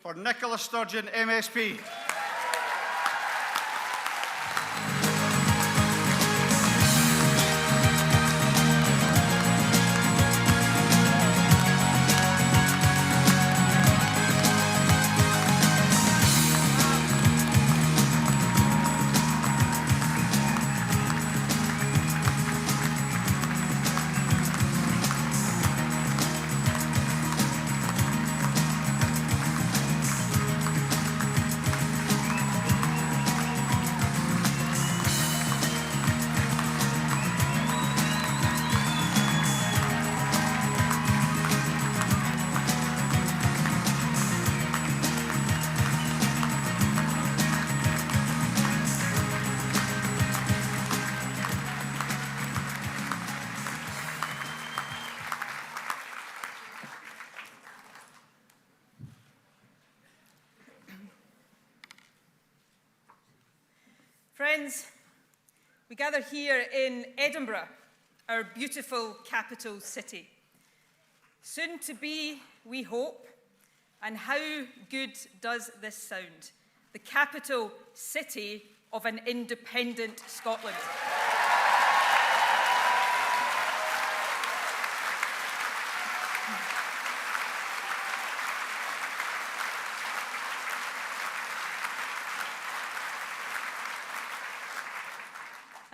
For Nicola Sturgeon, MSP. Friends, we gather here in Edinburgh, our beautiful capital city. Soon to be, we hope, and how good does this sound? The capital city of an independent Scotland.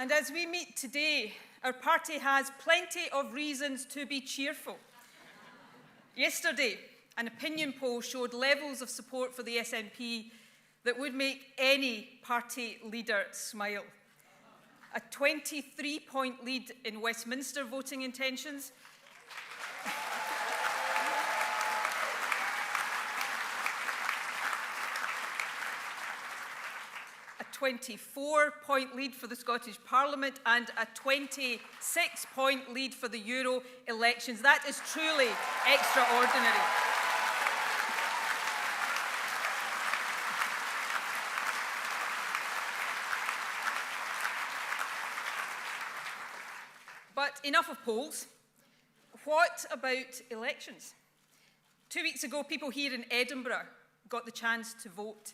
And as we meet today, our party has plenty of reasons to be cheerful. Yesterday, an opinion poll showed levels of support for the SNP that would make any party leader smile. A 23-point lead in Westminster voting intentions, a 24-point lead for the Scottish Parliament, and a 26-point lead for the Euro elections. That is truly extraordinary. But enough of polls. What about elections? 2 weeks ago, people here in Edinburgh got the chance to vote.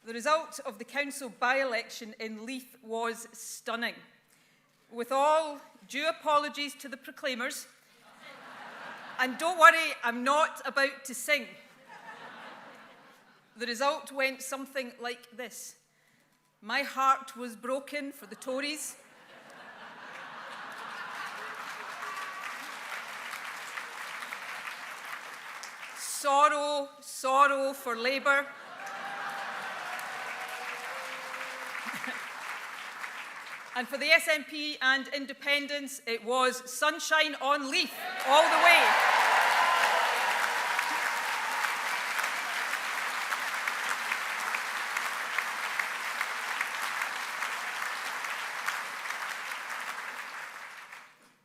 The result of the council by-election in Leith was stunning. With all due apologies to the proclaimers, and don't worry, I'm not about to sing. The result went something like this. My heart was broken for the Tories. Sorrow, sorrow for Labour. And for the SNP and independents, it was sunshine on Leith all the way.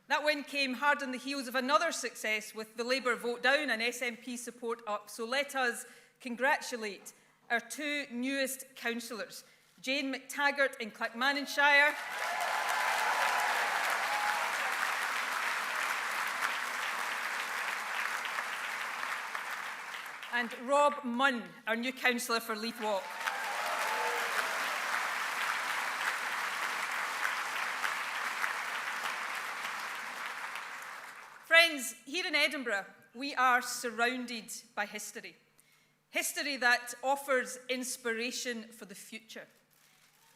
That win came hard on the heels of another success with the Labour vote down and SNP support up. So let us congratulate our two newest councillors, Jane McTaggart in Clackmannanshire and Rob Munn, our new councillor for Leith Walk. Friends, here in Edinburgh, we are surrounded by history. History that offers inspiration for the future.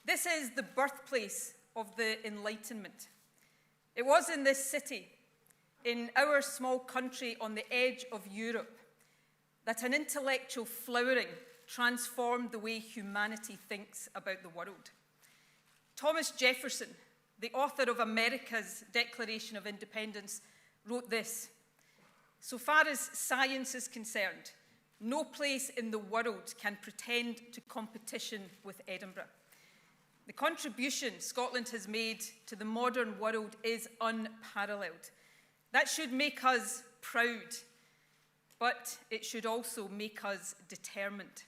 This is the birthplace of the Enlightenment. It was in this city, in our small country on the edge of Europe, that an intellectual flowering transformed the way humanity thinks about the world. Thomas Jefferson, the author of America's Declaration of Independence, wrote this: "So far as science is concerned, no place in the world can pretend to competition with Edinburgh. The contribution Scotland has made to the modern world is unparalleled. That should make us proud, but it should also make us determined.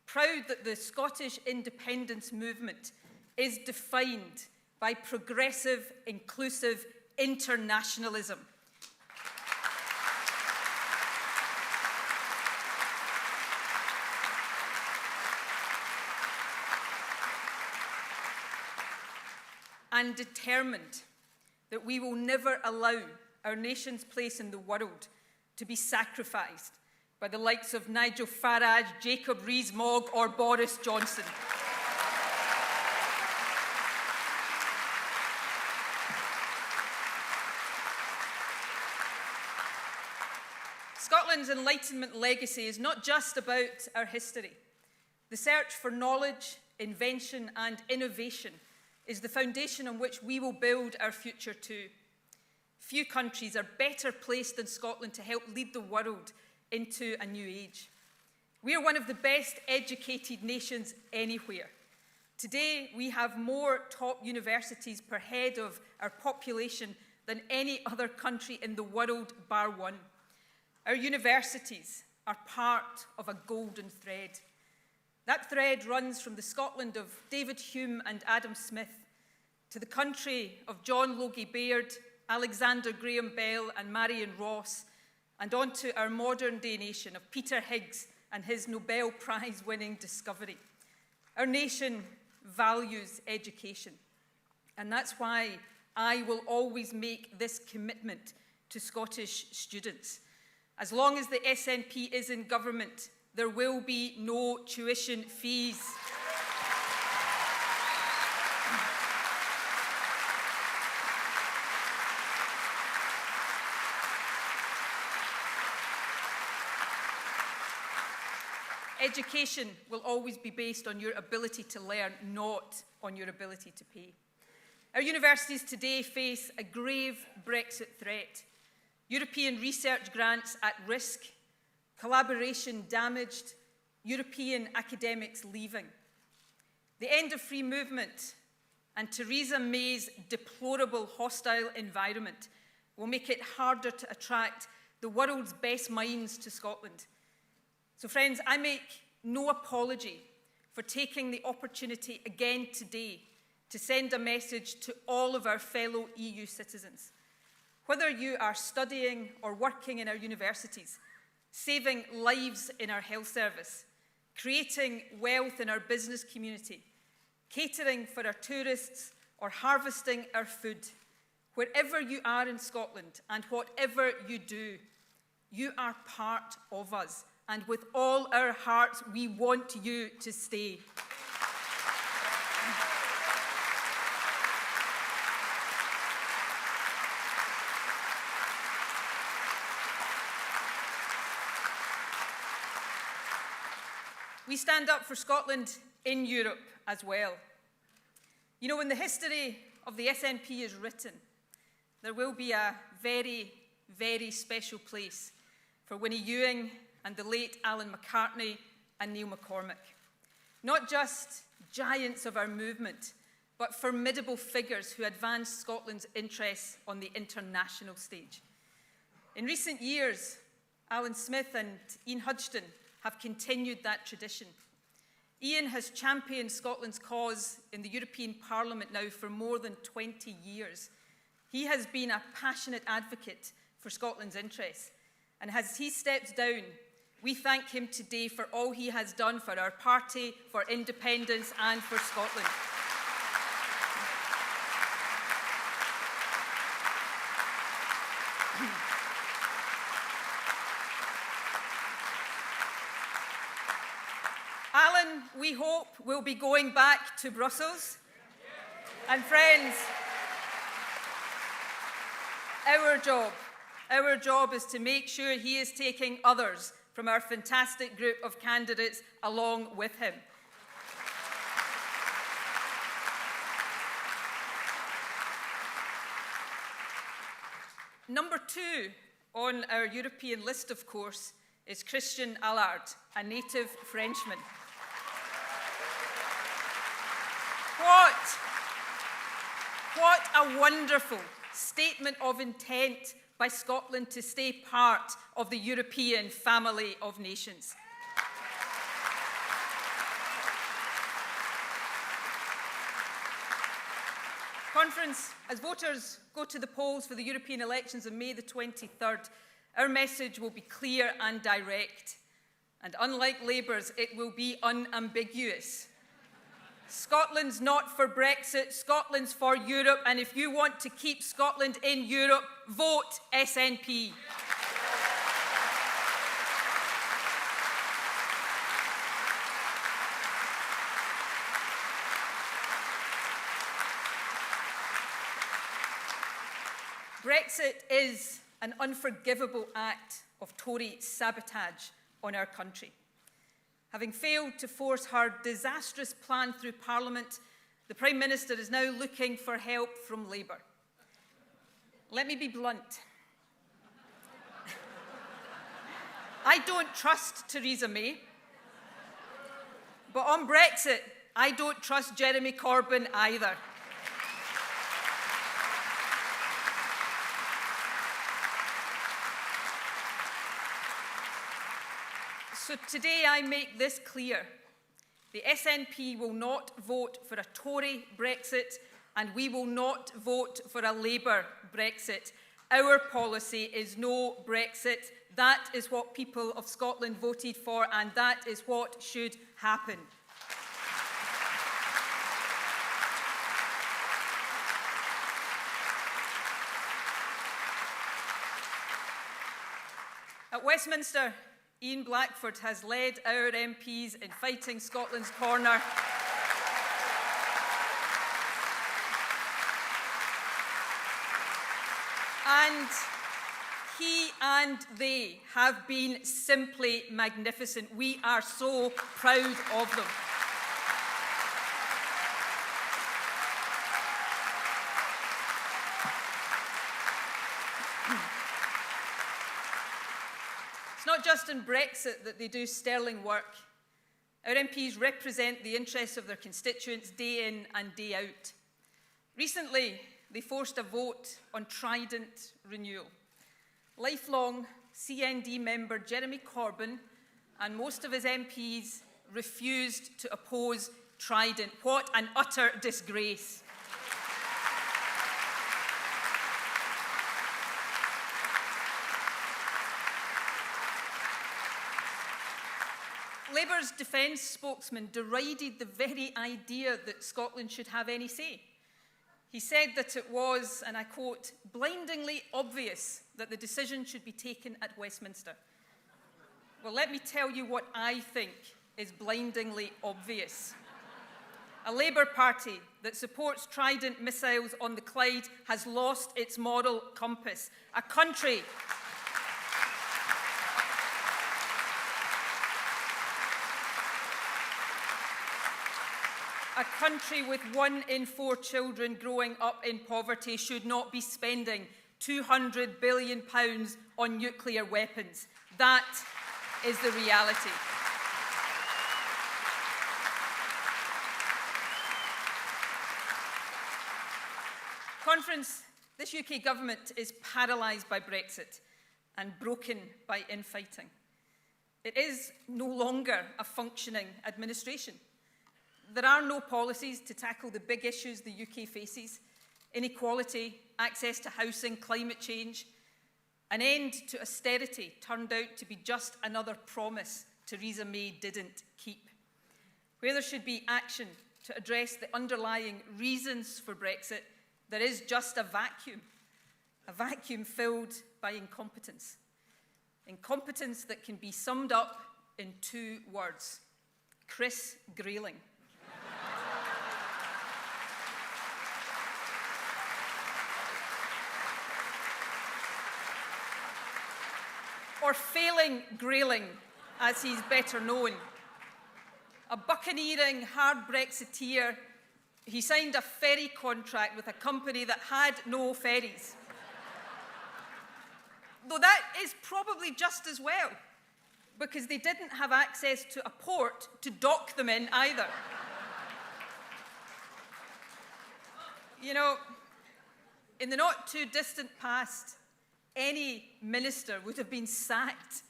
Proud that the Scottish independence movement is defined by progressive, inclusive internationalism. and determined that we will never allow our nation's place in the world to be sacrificed by the likes of Nigel Farage, Jacob Rees-Mogg or Boris Johnson. Scotland's Enlightenment legacy is not just about our history. The search for knowledge, invention and innovation is the foundation on which we will build our future too. Few countries are better placed than Scotland to help lead the world into a new age. We are one of the best educated nations anywhere. Today, we have more top universities per head of our population than any other country in the world, bar one. Our universities are part of a golden thread. That thread runs from the Scotland of David Hume and Adam Smith to the country of John Logie Baird, Alexander Graham Bell and Marion Ross, and on to our modern-day nation of Peter Higgs and his Nobel Prize-winning discovery. Our nation values education, and that's why I will always make this commitment to Scottish students. As long as the SNP is in government, there will be no tuition fees. Education will always be based on your ability to learn, not on your ability to pay. Our universities today face a grave Brexit threat. European research grants at risk, collaboration damaged, European academics leaving. The end of free movement and Theresa May's deplorable hostile environment will make it harder to attract the world's best minds to Scotland. So friends, I make no apology for taking the opportunity again today to send a message to all of our fellow EU citizens. Whether you are studying or working in our universities, saving lives in our health service, creating wealth in our business community, catering for our tourists, or harvesting our food, wherever you are in Scotland and whatever you do, you are part of us. And with all our hearts, we want you to stay. We stand up for Scotland in Europe as well. You know, when the history of the SNP is written, there will be a very, very special place for Winnie Ewing and the late Alan McCartney and Neil McCormick. Not just giants of our movement, but formidable figures who advanced Scotland's interests on the international stage. In recent years, Alan Smith and Ian Hudghton have continued that tradition. Ian has championed Scotland's cause in the European Parliament now for more than 20 years. He has been a passionate advocate for Scotland's interests. And as he steps down, we thank him today for all he has done for our party, for independence and for Scotland. Alan, we hope, will be going back to Brussels. And friends, our job is to make sure he is taking others from our fantastic group of candidates along with him. Number 2 on our European list, of course, is Christian Allard, a native Frenchman. What a wonderful statement of intent by Scotland to stay part of the European family of nations. Conference, as voters go to the polls for the European elections on May the 23rd, our message will be clear and direct. And unlike Labour's, it will be unambiguous. Scotland's not for Brexit, Scotland's for Europe, and if you want to keep Scotland in Europe, vote SNP. Brexit is an unforgivable act of Tory sabotage on our country. Having failed to force her disastrous plan through Parliament, the Prime Minister is now looking for help from Labour. Let me be blunt. I don't trust Theresa May, but on Brexit, I don't trust Jeremy Corbyn either. So today I make this clear. The SNP will not vote for a Tory Brexit, and we will not vote for a Labour Brexit. Our policy is no Brexit. That is what people of Scotland voted for, and that is what should happen. At Westminster, Ian Blackford has led our MPs in fighting Scotland's corner. And he and they have been simply magnificent. We are so proud of them. It's not just in Brexit that they do sterling work. Our MPs represent the interests of their constituents day in and day out. Recently, they forced a vote on Trident renewal. Lifelong CND member Jeremy Corbyn and most of his MPs refused to oppose Trident. What an utter disgrace. Labour's defence spokesman derided the very idea that Scotland should have any say. He said that it was, and I quote, blindingly obvious that the decision should be taken at Westminster. Well, let me tell you what I think is blindingly obvious. A Labour Party that supports Trident missiles on the Clyde has lost its moral compass. A country with 1 in 4 children growing up in poverty should not be spending £200 billion on nuclear weapons. That is the reality. Conference, this UK government is paralysed by Brexit and broken by infighting. It is no longer a functioning administration. There are no policies to tackle the big issues the UK faces: inequality, access to housing, climate change. An end to austerity turned out to be just another promise Theresa May didn't keep. Where there should be action to address the underlying reasons for Brexit, there is just a vacuum filled by incompetence. Incompetence that can be summed up in 2 words: Chris Grayling. Or failing Grayling, as he's better known. A buccaneering, hard Brexiteer, he signed a ferry contract with a company that had no ferries. Though that is probably just as well, because they didn't have access to a port to dock them in either. You know, in the not too distant past, any minister would have been sacked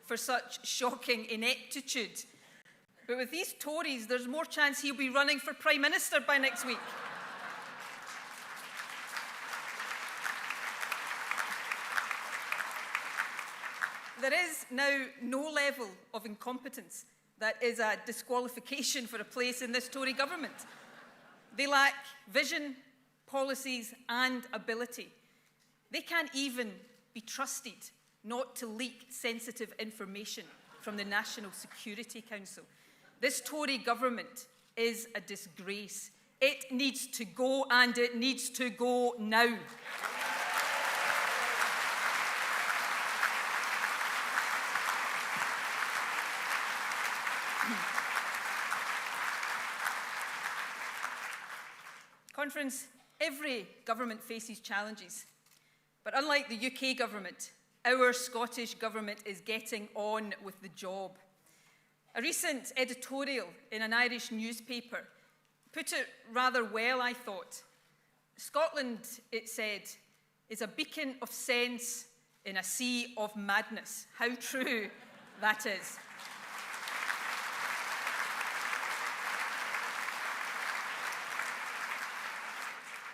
for such shocking ineptitude. But with these Tories, there's more chance he'll be running for Prime Minister by next week. There is now no level of incompetence that is a disqualification for a place in this Tory government. They lack vision, policies, and ability. They can't even be trusted not to leak sensitive information from the National Security Council. This Tory government is a disgrace. It needs to go, and it needs to go now. Conference, every government faces challenges, but unlike the UK government, our Scottish government is getting on with the job. A recent editorial in an Irish newspaper put it rather well, I thought. Scotland, it said, is a beacon of sense in a sea of madness. How true that is.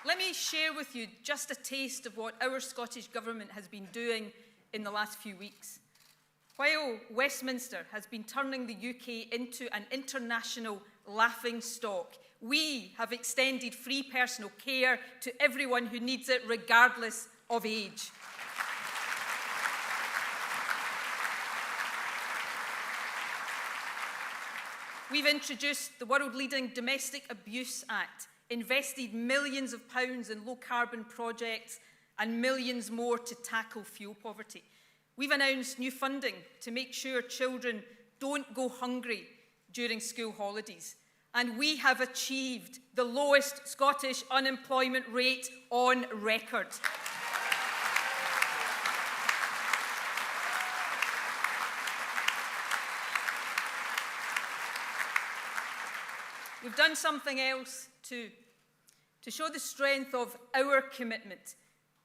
Let me share with you just a taste of what our Scottish Government has been doing in the last few weeks. While Westminster has been turning the UK into an international laughingstock, we have extended free personal care to everyone who needs it, regardless of age. We've introduced the world-leading Domestic Abuse Act, invested millions of pounds in low-carbon projects and millions more to tackle fuel poverty. We've announced new funding to make sure children don't go hungry during school holidays. And we have achieved the lowest Scottish unemployment rate on record. We've done something else too, to show the strength of our commitment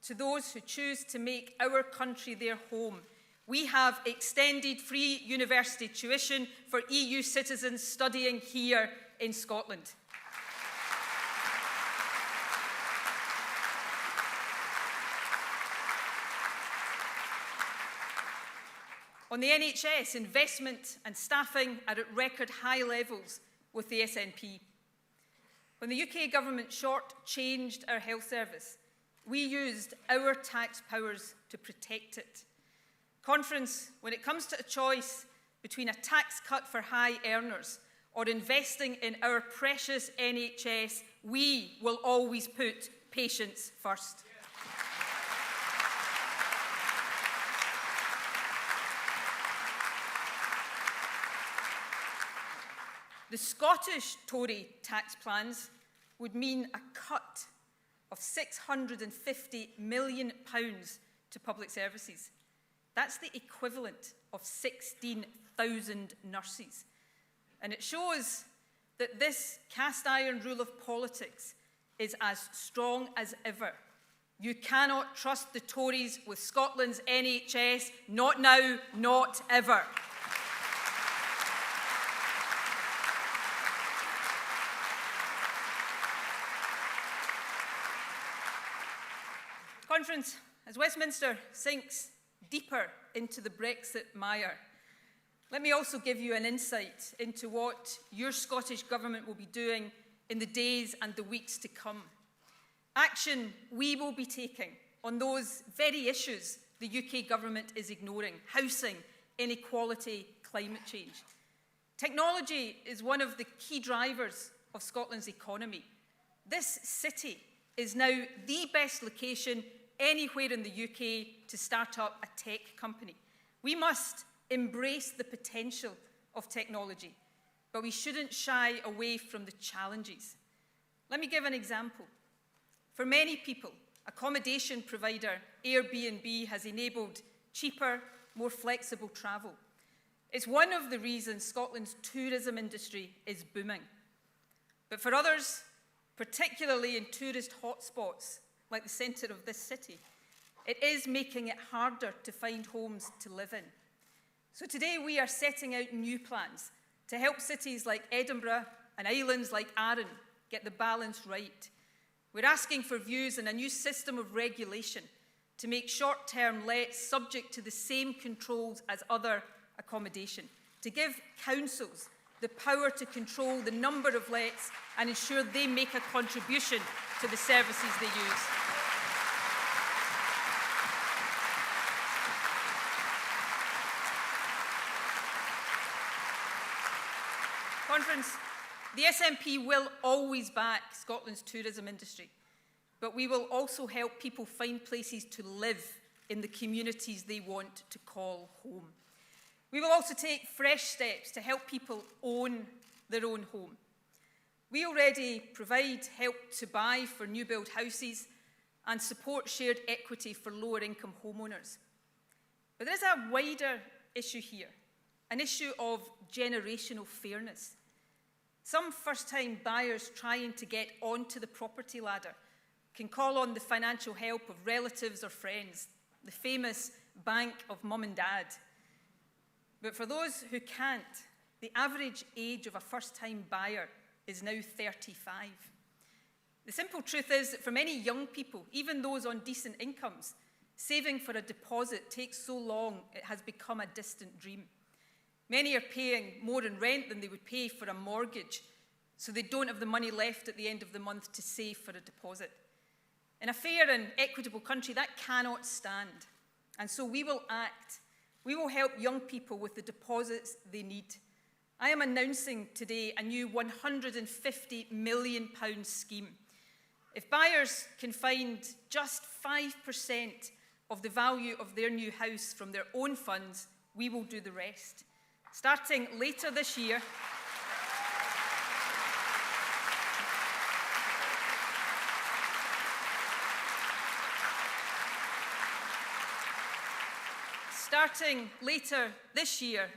to those who choose to make our country their home. We have extended free university tuition for EU citizens studying here in Scotland. On the NHS, investment and staffing are at record high levels with the SNP. When the UK government short-changed our health service, we used our tax powers to protect it. Conference, when it comes to a choice between a tax cut for high earners or investing in our precious NHS, we will always put patients first. The Scottish Tory tax plans would mean a cut of £650 million to public services. That's the equivalent of 16,000 nurses. And it shows that this cast-iron rule of politics is as strong as ever. You cannot trust the Tories with Scotland's NHS, not now, not ever. Conference, as Westminster sinks deeper into the Brexit mire, let me also give you an insight into what your Scottish Government will be doing in the days and the weeks to come. Action we will be taking on those very issues the UK Government is ignoring: housing, inequality, climate change. Technology is one of the key drivers of Scotland's economy. This city is now the best location anywhere in the UK to start up a tech company. We must embrace the potential of technology, but we shouldn't shy away from the challenges. Let me give an example. For many people, accommodation provider Airbnb has enabled cheaper, more flexible travel. It's one of the reasons Scotland's tourism industry is booming. But for others, particularly in tourist hotspots like the centre of this city, it is making it harder to find homes to live in. So today we are setting out new plans to help cities like Edinburgh and islands like Arran get the balance right. We're asking for views on a new system of regulation to make short-term lets subject to the same controls as other accommodation, to give councils the power to control the number of lets and ensure they make a contribution to the services they use. Conference, the SNP will always back Scotland's tourism industry, but we will also help people find places to live in the communities they want to call home. We will also take fresh steps to help people own their own home. We already provide help to buy for new build houses and support shared equity for lower income homeowners. But there is a wider issue here, an issue of generational fairness. Some first-time buyers trying to get onto the property ladder can call on the financial help of relatives or friends, the famous bank of mum and dad. But for those who can't, the average age of a first-time buyer is now 35. The simple truth is that for many young people, even those on decent incomes, saving for a deposit takes so long it has become a distant dream. Many are paying more in rent than they would pay for a mortgage, so they don't have the money left at the end of the month to save for a deposit. In a fair and equitable country, that cannot stand. And so we will act. We will help young people with the deposits they need. I am announcing today a new £150 million scheme. If buyers can find just 5% of the value of their new house from their own funds, we will do the rest. Starting later this year,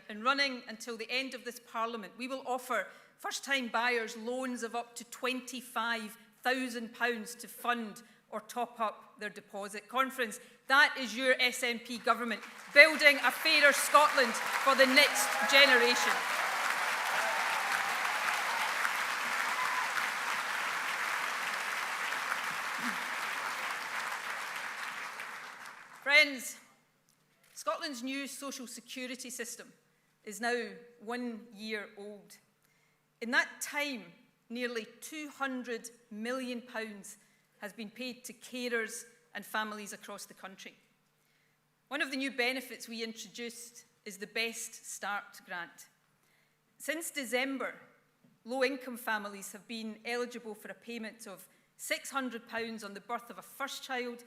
and running until the end of this Parliament, we will offer first-time buyers loans of up to £25,000 to fund or top up their deposit. Conference, that is your SNP government, building a fairer Scotland for the next generation. Friends, Scotland's new social security system is now 1 year old. In that time, nearly £200 million has been paid to carers and families across the country. One of the new benefits we introduced is the Best Start grant. Since December, low-income families have been eligible for a payment of £600 on the birth of a first child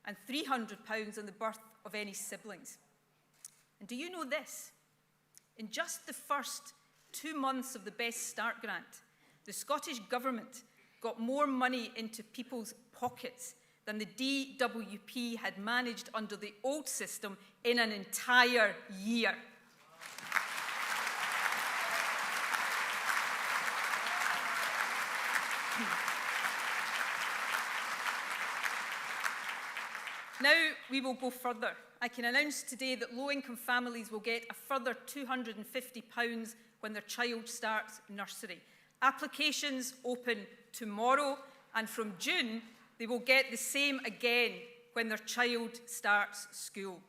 and £300 on the birth of any siblings. And do you know this? In just the first 2 months of the Best Start grant, the Scottish Government got more money into people's pockets than the DWP had managed under the old system in an entire year. Now we will go further. I can announce today that low-income families will get a further £250 when their child starts nursery. Applications open tomorrow, and from June, they will get the same again when their child starts school.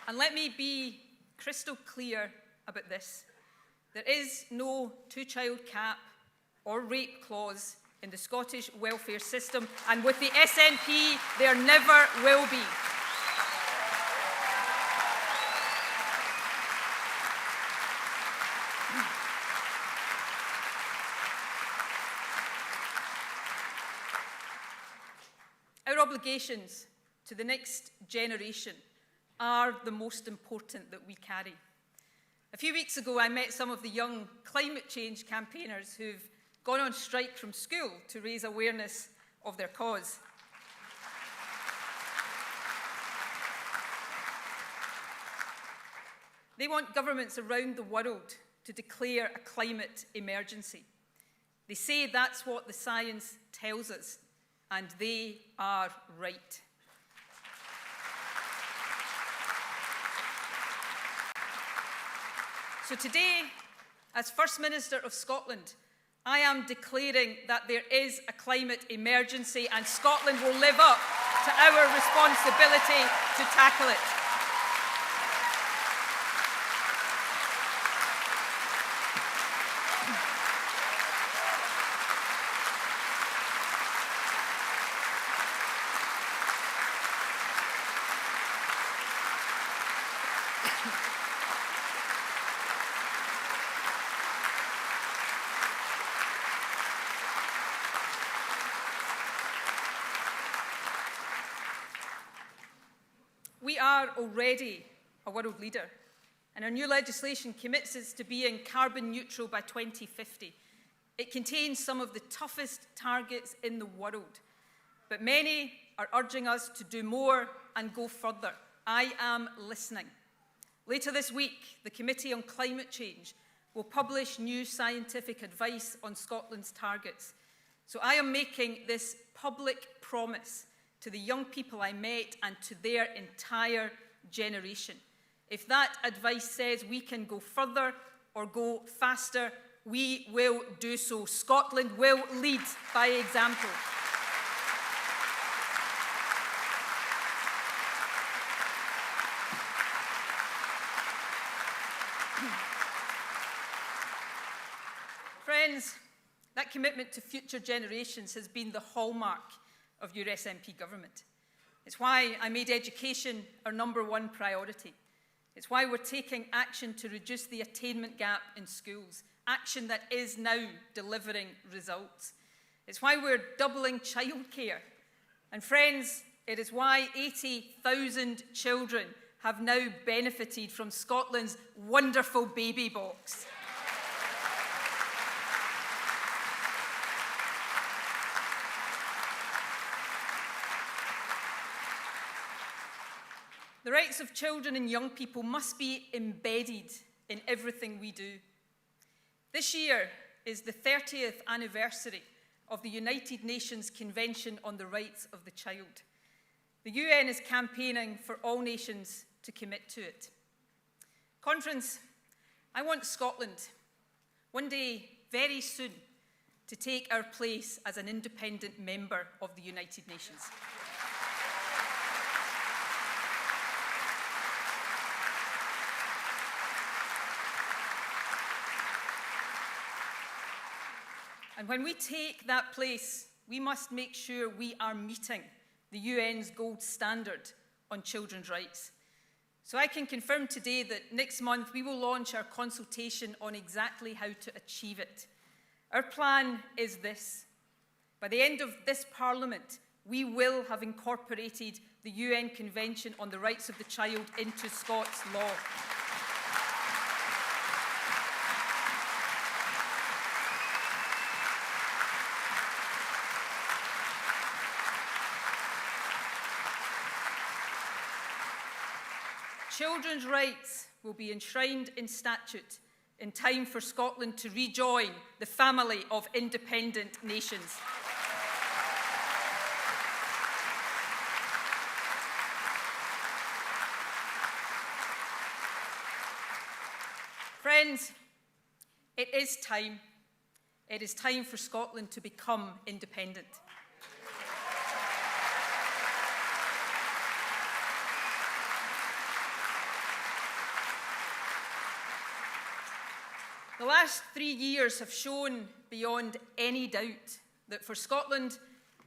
And let me be crystal clear about this. There is no two-child cap or rape clause in the Scottish welfare system, and with the SNP, there never will be. Our obligations to the next generation are the most important that we carry. A few weeks ago, I met some of the young climate change campaigners who've gone on strike from school to raise awareness of their cause. They want governments around the world to declare a climate emergency. They say that's what the science tells us, and they are right. So today, as First Minister of Scotland, I am declaring that there is a climate emergency and Scotland will live up to our responsibility to tackle it. We are already a world leader, and our new legislation commits us to being carbon neutral by 2050. It contains some of the toughest targets in the world, but many are urging us to do more and go further. I am listening. Later this week, the Committee on Climate Change will publish new scientific advice on Scotland's targets. So I am making this public promise to the young people I met and to their entire generation. If that advice says we can go further or go faster, we will do so. Scotland will lead by example. Friends, that commitment to future generations has been the hallmark of your SNP government. It's why I made education our #1 priority. It's why we're taking action to reduce the attainment gap in schools, action that is now delivering results. It's why we're doubling childcare. And friends, it is why 80,000 children have now benefited from Scotland's wonderful baby box. The rights of children and young people must be embedded in everything we do. This year is the 30th anniversary of the United Nations Convention on the Rights of the Child. The UN is campaigning for all nations to commit to it. Conference, I want Scotland, one day, very soon, to take our place as an independent member of the United Nations. And when we take that place, we must make sure we are meeting the UN's gold standard on children's rights. So I can confirm today that next month we will launch our consultation on exactly how to achieve it. Our plan is this. By the end of this Parliament, we will have incorporated the UN Convention on the Rights of the Child into Scots law. Children's rights will be enshrined in statute in time for Scotland to rejoin the family of independent nations. Friends, it is time. It is time for Scotland to become independent. The last 3 years have shown beyond any doubt that for Scotland,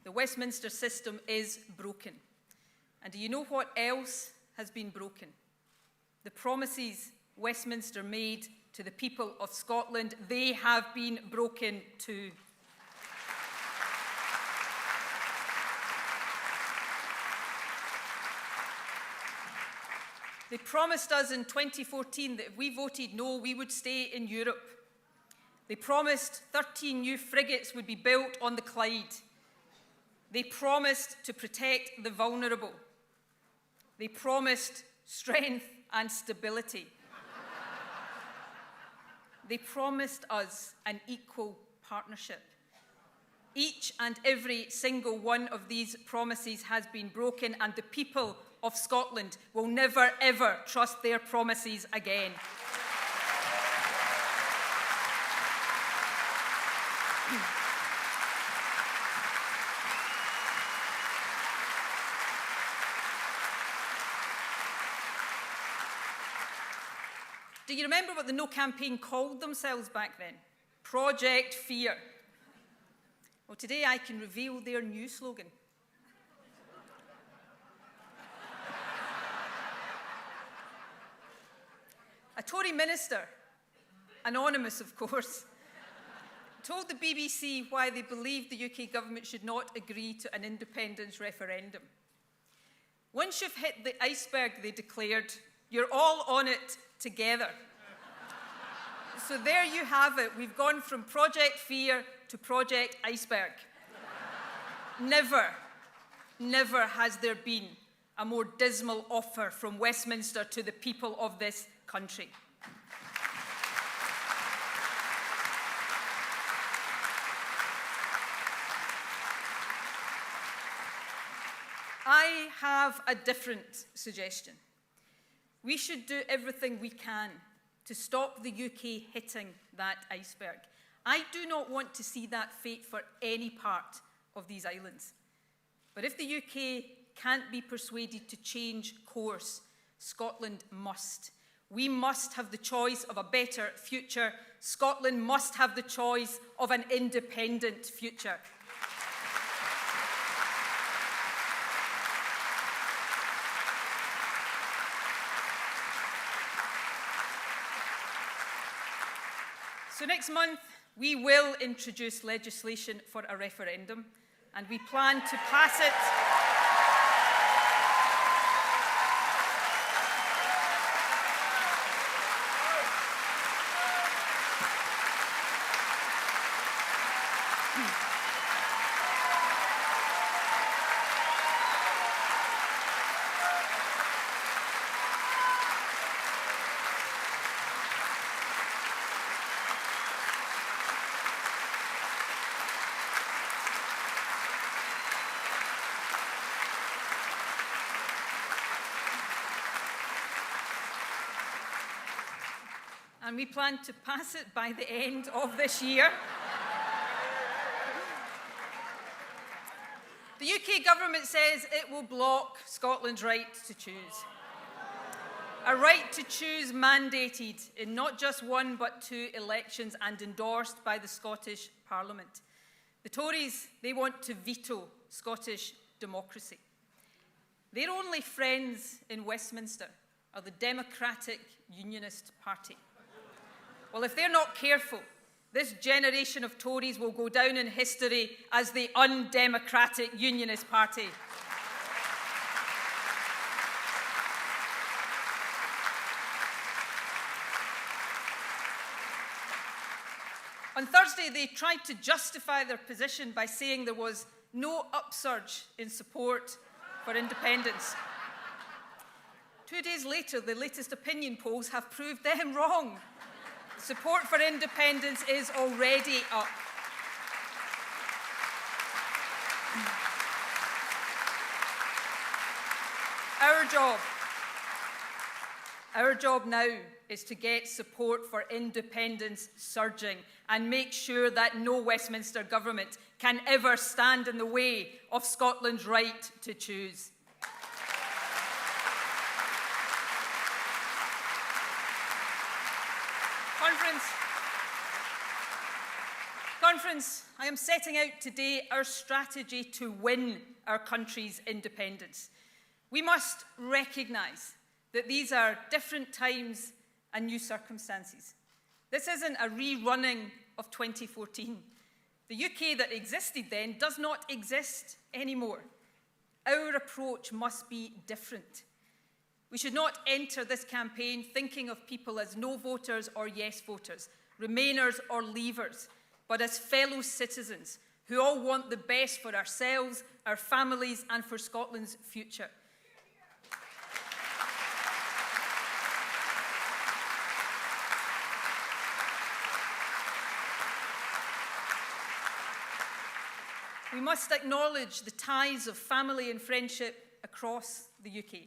the Westminster system is broken. And do you know what else has been broken? The promises Westminster made to the people of Scotland, they have been broken too. They promised us in 2014 that if we voted no, we would stay in Europe. They promised 13 new frigates would be built on the Clyde. They promised to protect the vulnerable. They promised strength and stability. They promised us an equal partnership. Each and every single one of these promises has been broken, and the people of Scotland will never, ever trust their promises again. Do you remember what the No campaign called themselves back then? Project Fear. Well, today I can reveal their new slogan. A Tory minister, anonymous of course, told the BBC why they believed the UK government should not agree to an independence referendum. Once you've hit the iceberg, they declared, you're all on it together. So there you have it. We've gone from Project Fear to Project Iceberg. Never has there been a more dismal offer from Westminster to the people of this country. I have a different suggestion. We should do everything we can to stop the UK hitting that iceberg. I do not want to see that fate for any part of these islands. But if the UK can't be persuaded to change course, Scotland must. We must have the choice of a better future. Scotland must have the choice of an independent future. So next month, we will introduce legislation for a referendum, and we plan to pass it. And we plan to pass it by the end of this year. The UK government says it will block Scotland's right to choose. A right to choose mandated in not just one but two elections and endorsed by the Scottish Parliament. The Tories, they want to veto Scottish democracy. Their only friends in Westminster are the Democratic Unionist Party. Well, if they're not careful, this generation of Tories will go down in history as the undemocratic Unionist Party. On Thursday, they tried to justify their position by saying there was no upsurge in support for independence. 2 days later, the latest opinion polls have proved them wrong. Support for independence is already up. Our job now is to get support for independence surging and make sure that no Westminster government can ever stand in the way of Scotland's right to choose. Conference, I am setting out today our strategy to win our country's independence. We must recognise that these are different times and new circumstances. This isn't a rerunning of 2014. The UK that existed then does not exist anymore. Our approach must be different. We should not enter this campaign thinking of people as no voters or yes voters, Remainers or Leavers, but as fellow citizens who all want the best for ourselves, our families, and for Scotland's future. We must acknowledge the ties of family and friendship across the UK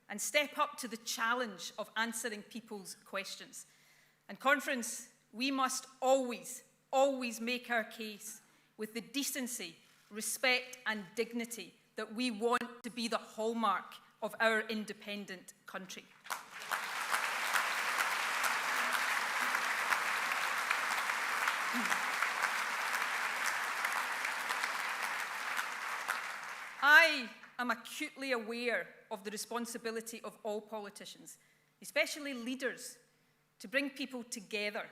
and step up to the challenge of answering people's questions. And Conference, we must always make our case with the decency, respect and dignity that we want to be the hallmark of our independent country. I am acutely aware of the responsibility of all politicians, especially leaders, to bring people together,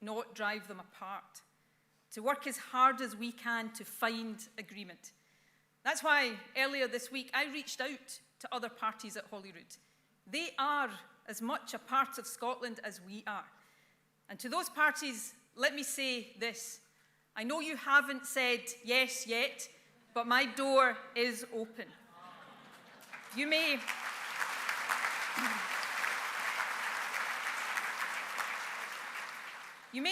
not drive them apart, to work as hard as we can to find agreement. That's why earlier this week I reached out to other parties at Holyrood. They are as much a part of Scotland as we are. And to those parties, let me say this. I know you haven't said yes yet, but my door is open. You may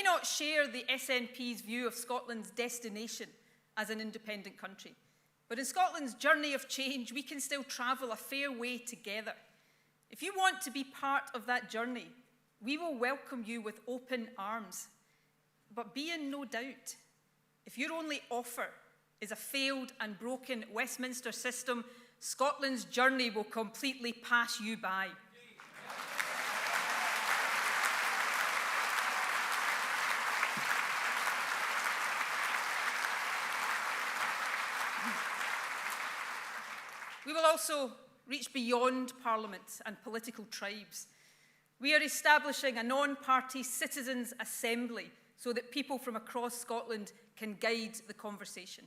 not share the SNP's view of Scotland's destination as an independent country, but in Scotland's journey of change, we can still travel a fair way together. If you want to be part of that journey, we will welcome you with open arms. But be in no doubt, if your only offer is a failed and broken Westminster system, Scotland's journey will completely pass you by. We will also reach beyond Parliament and political tribes. We are establishing a non-party citizens' assembly so that people from across Scotland can guide the conversation.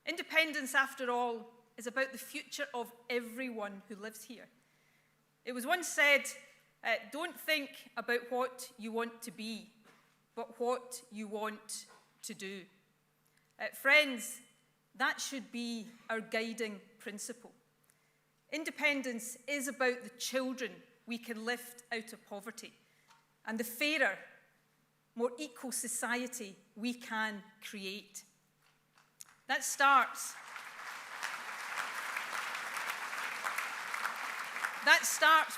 Independence, after all, is about the future of everyone who lives here. It was once said, don't think about what you want to be, but what you want to do. Friends, that should be our guiding principle. Independence is about the children we can lift out of poverty and the fairer, more equal society we can create. That starts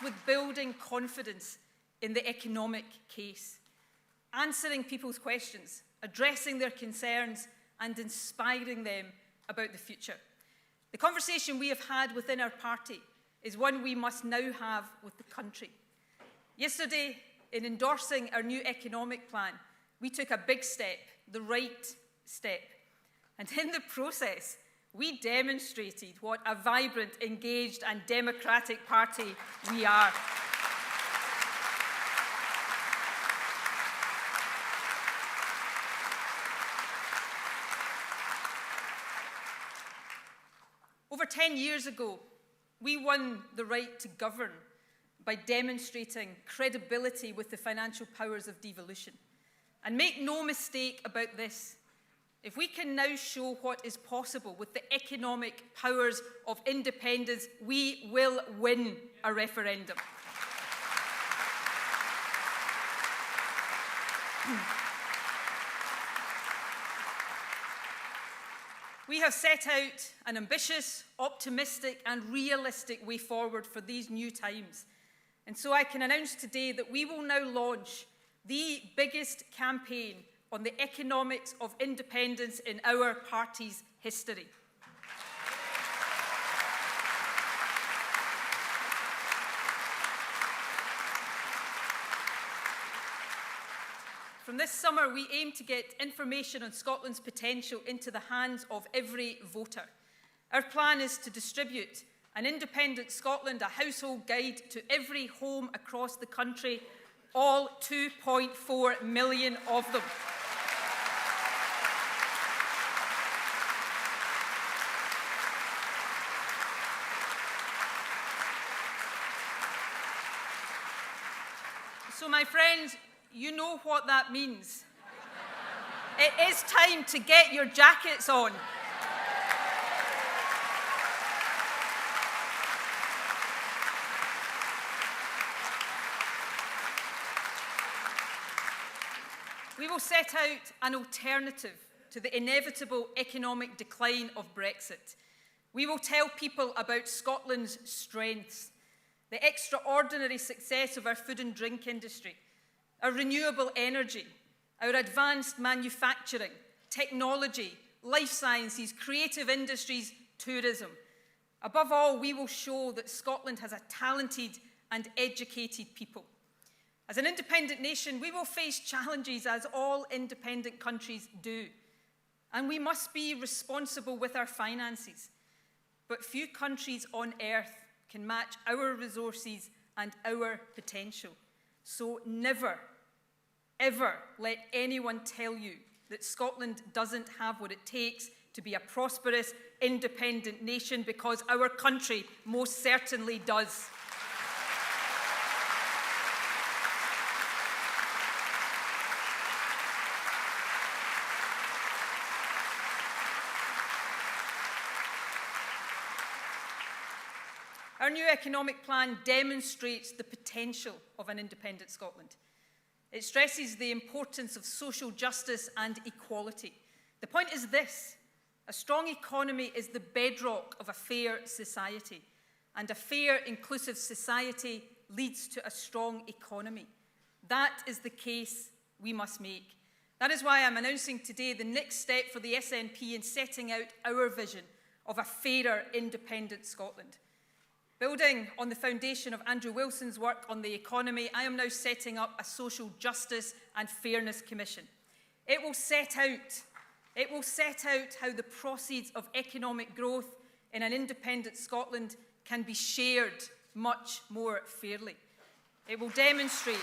with building confidence in the economic case, answering people's questions, addressing their concerns, and inspiring them about the future. The conversation we have had within our party is one we must now have with the country. Yesterday, in endorsing our new economic plan, we took a big step, the right step. And in the process, we demonstrated what a vibrant, engaged, and democratic party we are. Over 10 years ago, we won the right to govern by demonstrating credibility with the financial powers of devolution. And make no mistake about this, if we can now show what is possible with the economic powers of independence, we will win a referendum. We have set out an ambitious, optimistic, and realistic way forward for these new times. And so I can announce today that we will now launch the biggest campaign on the economics of independence in our party's history. From this summer, we aim to get information on Scotland's potential into the hands of every voter. Our plan is to distribute an Independent Scotland, a household guide to every home across the country, all 2.4 million of them. So, my friends, you know what that means. It is time to get your jackets on. We will set out an alternative to the inevitable economic decline of Brexit. We will tell people about Scotland's strengths, the extraordinary success of our food and drink industry, our renewable energy, our advanced manufacturing, technology, life sciences, creative industries, tourism. Above all, we will show that Scotland has a talented and educated people. As an independent nation, we will face challenges as all independent countries do. And we must be responsible with our finances. But few countries on earth can match our resources and our potential. So never, ever let anyone tell you that Scotland doesn't have what it takes to be a prosperous, independent nation, because our country most certainly does. Our new economic plan demonstrates the potential of an independent Scotland. It stresses the importance of social justice and equality. The point is this: a strong economy is the bedrock of a fair society, and a fair, inclusive society leads to a strong economy. That is the case we must make. That is why I'm announcing today the next step for the SNP in setting out our vision of a fairer, independent Scotland. Building on the foundation of Andrew Wilson's work on the economy, I am now setting up a Social Justice and Fairness Commission. It will set out how the proceeds of economic growth in an independent Scotland can be shared much more fairly. It will demonstrate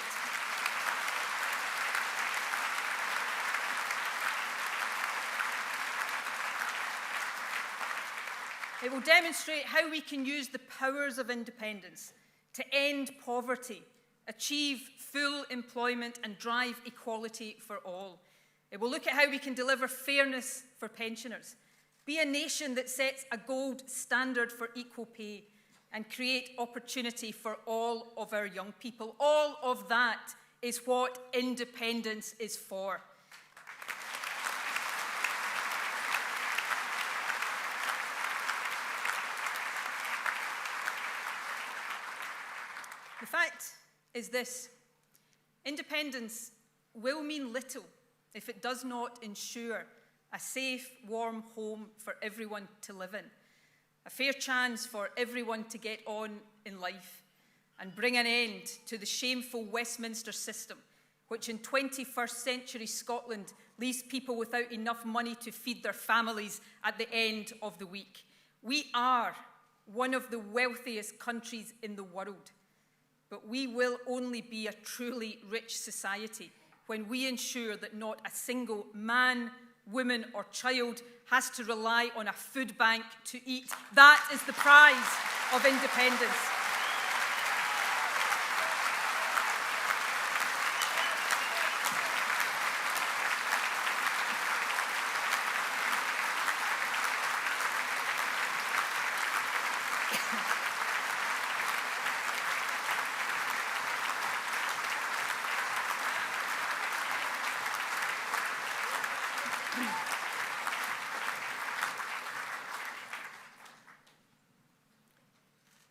how we can use the powers of independence to end poverty, achieve full employment and drive equality for all. It will look at how we can deliver fairness for pensioners, be a nation that sets a gold standard for equal pay, and create opportunity for all of our young people. All of that is what independence is for. The fact is this: independence will mean little if it does not ensure a safe, warm home for everyone to live in, a fair chance for everyone to get on in life, and bring an end to the shameful Westminster system, which in 21st century Scotland leaves people without enough money to feed their families at the end of the week. We are one of the wealthiest countries in the world. But we will only be a truly rich society when we ensure that not a single man, woman, or child has to rely on a food bank to eat. That is the prize of independence.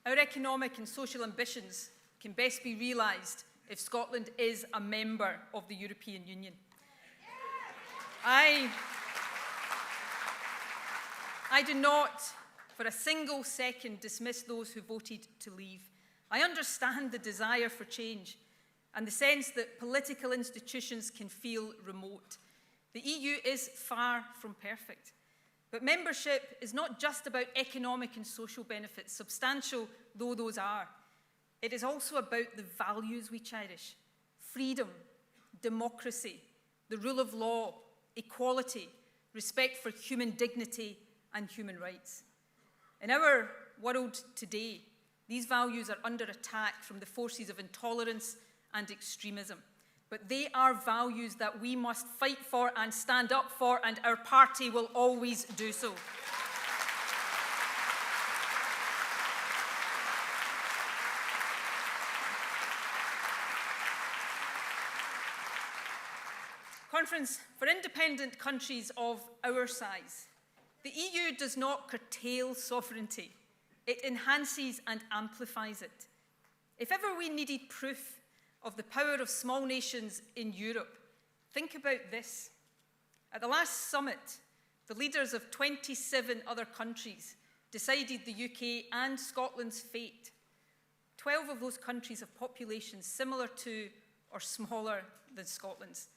Our economic and social ambitions can best be realised if Scotland is a member of the European Union. I do not for a single second dismiss those who voted to leave. I understand the desire for change and the sense that political institutions can feel remote. The EU is far from perfect. But membership is not just about economic and social benefits, substantial though those are. It is also about the values we cherish: freedom, democracy, the rule of law, equality, respect for human dignity and human rights. In our world today, these values are under attack from the forces of intolerance and extremism. But they are values that we must fight for and stand up for, and our party will always do so. Conference, for independent countries of our size, the EU does not curtail sovereignty. It enhances and amplifies it. If ever we needed proof of the power of small nations in Europe, think about this. At the last summit, the leaders of 27 other countries decided the UK and Scotland's fate. 12 of those countries have populations similar to or smaller than Scotland's.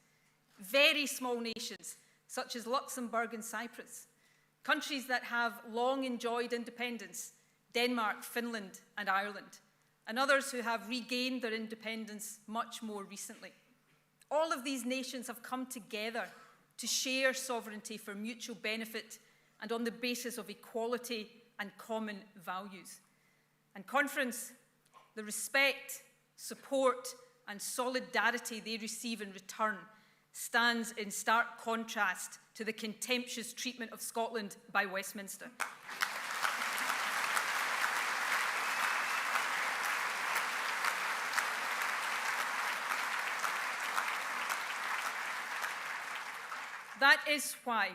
Very small nations, such as Luxembourg and Cyprus. Countries that have long enjoyed independence, Denmark, Finland, and Ireland, and others who have regained their independence much more recently. All of these nations have come together to share sovereignty for mutual benefit and on the basis of equality and common values. And conference, the respect, support, and solidarity they receive in return stands in stark contrast to the contemptuous treatment of Scotland by Westminster. That is why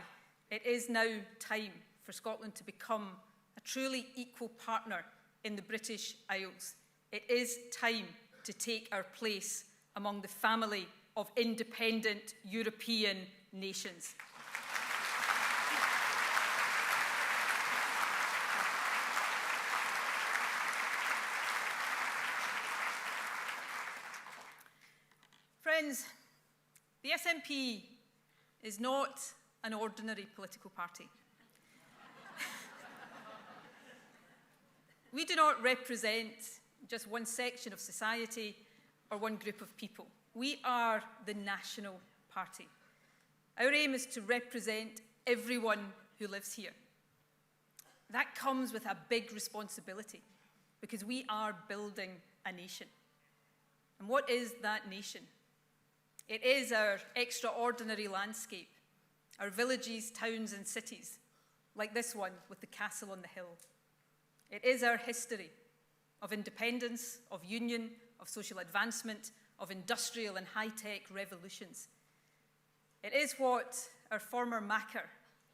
it is now time for Scotland to become a truly equal partner in the British Isles. It is time to take our place among the family of independent European nations. Friends, the SNP is not an ordinary political party. We do not represent just one section of society or one group of people. We are the National Party. Our aim is to represent everyone who lives here. That comes with a big responsibility because we are building a nation. And what is that nation? It is our extraordinary landscape, our villages, towns, and cities, like this one with the castle on the hill. It is our history of independence, of union, of social advancement, of industrial and high-tech revolutions. It is what our former macker,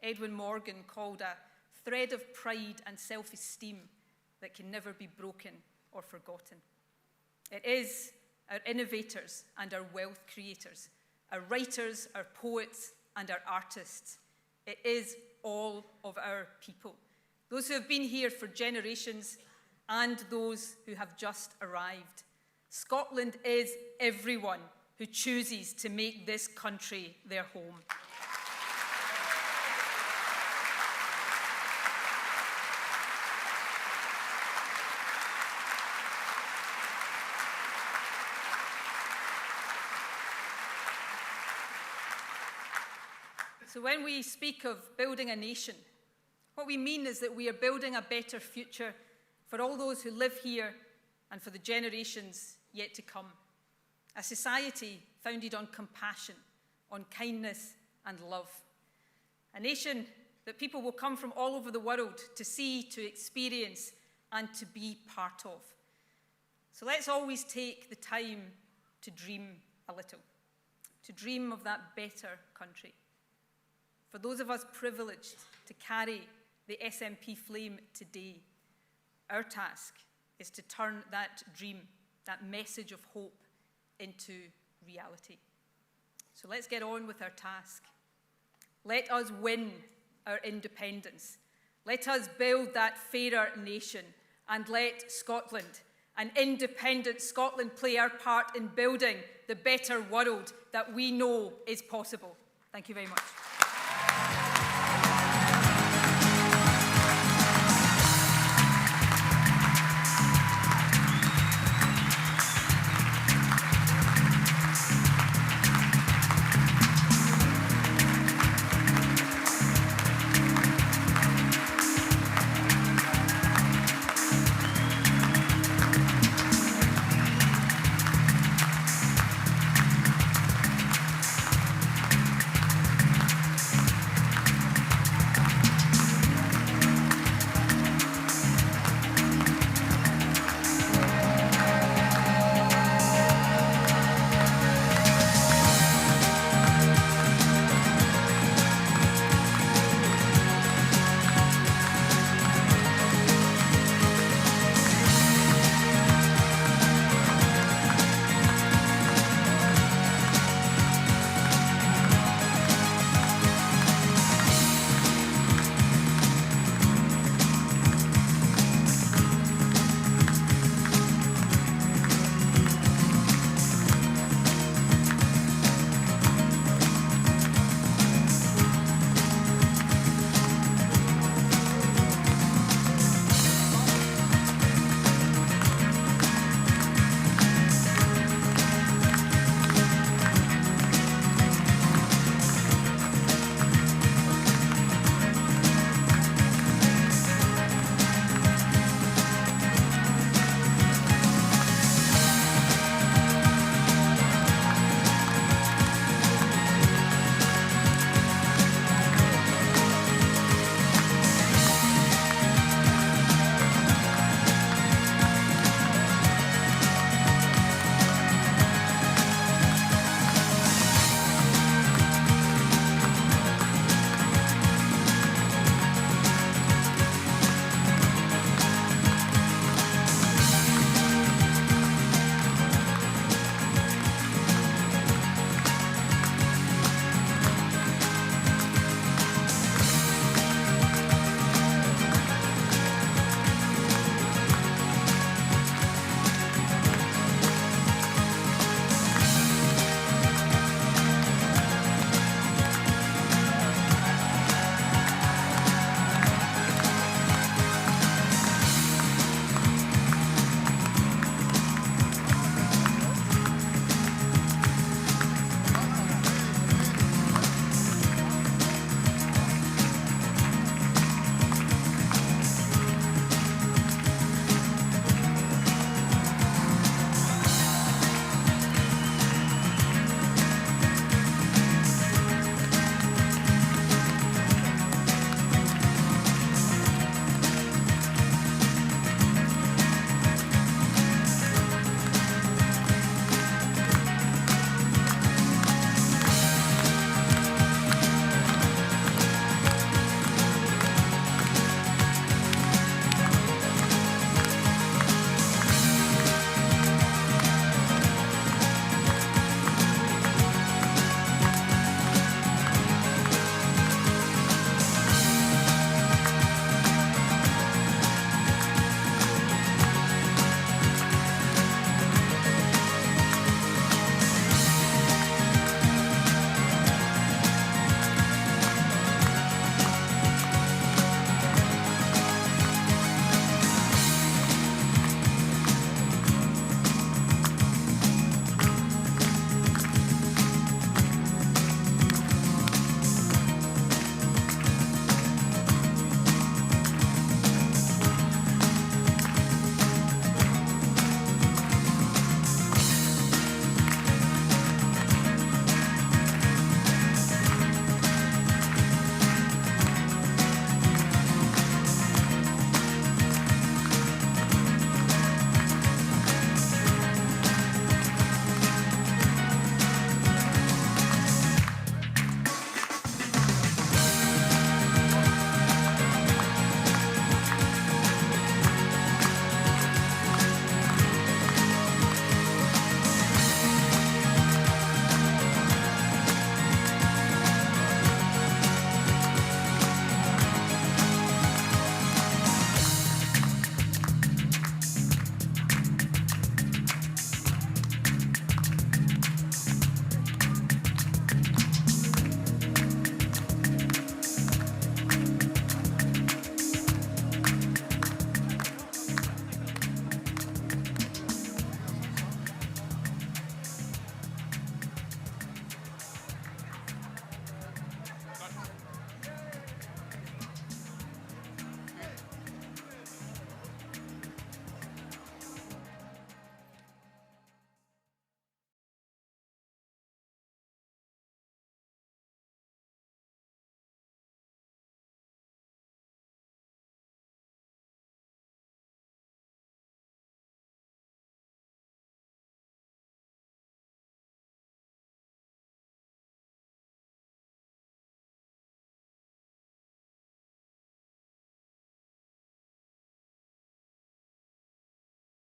Edwin Morgan, called a thread of pride and self-esteem that can never be broken or forgotten. It is our innovators and our wealth creators, our writers, our poets, and our artists. It is all of our people, those who have been here for generations and those who have just arrived. Scotland is everyone who chooses to make this country their home. So when we speak of building a nation, what we mean is that we are building a better future for all those who live here and for the generations yet to come. A society founded on compassion, on kindness and love. A nation that people will come from all over the world to see, to experience, and to be part of. So let's always take the time to dream a little, to dream of that better country. For those of us privileged to carry the SNP flame today, our task is to turn that dream, that message of hope, into reality. So let's get on with our task. Let us win our independence. Let us build that fairer nation, and let Scotland, an independent Scotland, play our part in building the better world that we know is possible. Thank you very much.